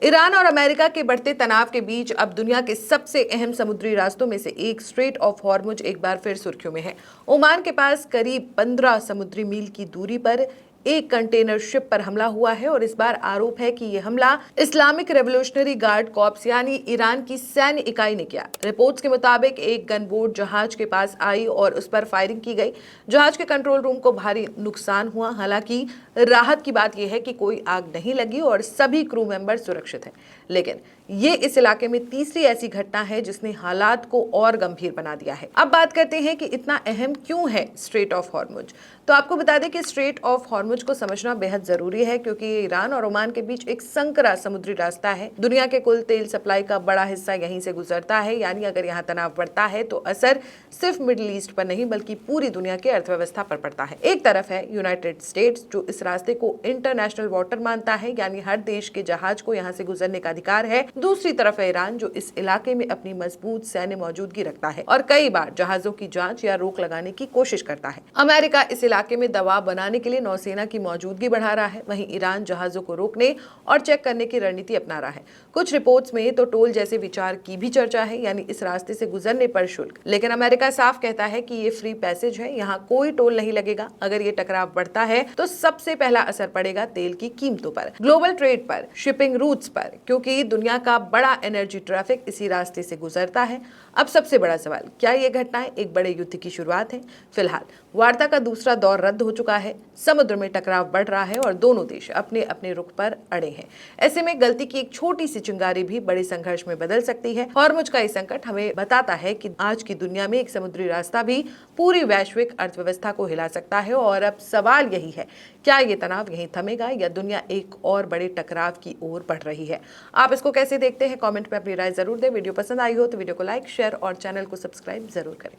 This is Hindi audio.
ईरान और अमेरिका के बढ़ते तनाव के बीच अब दुनिया के सबसे अहम समुद्री रास्तों में से एक स्ट्रेट ऑफ हॉर्मुज एक बार फिर सुर्खियों में है। ओमान के पास करीब 15 समुद्री मील की दूरी पर एक कंटेनर शिप पर हमला हुआ है और इस बार आरोप है कि यह हमला इस्लामिक रेवोल्यूशनरी गार्ड कॉर्प्स यानी ईरान की सैन्य इकाई ने किया। रिपोर्ट्स के मुताबिक एक गनबोट जहाज के पास आई और उस पर फायरिंग की गई। जहाज के कंट्रोल रूम को भारी नुकसान हुआ। हालांकि राहत की बात यह है कि कोई आग नहीं लगी और सभी क्रू मेंबर सुरक्षित हैं। लेकिन ये इस इलाके में तीसरी ऐसी घटना है जिसने हालात को और गंभीर बना दिया है। अब बात करते हैं कि इतना अहम क्यों है स्ट्रेट ऑफ हॉर्मुज। तो आपको बता दें कि स्ट्रेट ऑफ हॉर्मुज को समझना बेहद जरूरी है क्योंकि ये ईरान और ओमान के बीच एक संकरा समुद्री रास्ता है। दुनिया के कुल तेल सप्लाई का बड़ा हिस्सा यहीं से गुजरता है। यानी अगर यहाँ तनाव बढ़ता है तो असर सिर्फ मिडिल ईस्ट पर नहीं बल्कि पूरी दुनिया की अर्थव्यवस्था पर पड़ता है। एक तरफ है यूनाइटेड स्टेट्स जो इस रास्ते को इंटरनेशनल वाटर मानता है, यानी हर देश के जहाज को यहाँ से गुजरने का अधिकार है। दूसरी तरफ है ईरान जो इस इलाके में अपनी मजबूत सैन्य मौजूदगी रखता है और कई बार जहाजों की जांच या रोक लगाने की कोशिश करता है। अमेरिका इस इलाके में दबाव बनाने के लिए नौसेना की मौजूदगी बढ़ा रहा है। वहीं ईरान जहाजों को रोकने और चेक करने की रणनीति अपना रहा है। कुछ रिपोर्ट्स में तो टोल जैसे विचार की भी चर्चा है, यानी इस रास्ते से गुजरने पर शुल्क। लेकिन अमेरिका साफ कहता है कि ये फ्री पैसेज है, यहाँ कोई टोल नहीं लगेगा। अगर ये टकराव बढ़ता है तो सबसे पहला असर पड़ेगा तेल की कीमतों पर, ग्लोबल ट्रेड पर, शिपिंग रूट्स पर, क्योंकि दुनिया का बड़ा एनर्जी ट्रैफिक इसी रास्ते से गुजरता है। अब सबसे बड़ा सवाल, क्या ये घटनाएं एक बड़े युद्ध की शुरुआत है? फिलहाल वार्ता का दूसरा दौर रद्द हो चुका है। समुद्र में टकराव बढ़ रहा है और दोनों देश अपने अपने रुख पर अड़े हैं। ऐसे में गलती की एक छोटी सी चिंगारी भी बड़े संघर्ष में बदल सकती है। हॉर्मुज का ये संकट हमें बताता है कि आज की दुनिया में एक समुद्री रास्ता भी पूरी वैश्विक अर्थव्यवस्था को हिला सकता है। और अब सवाल यही है, क्या ये तनाव यहीं थमेगा या दुनिया एक और बड़े टकराव की ओर बढ़ रही है? आप इसको कैसे देखते हैं? कमेंट में अपनी राय जरूर दें। वीडियो पसंद आई हो तो वीडियो को लाइक, शेयर और चैनल को सब्सक्राइब जरूर करें।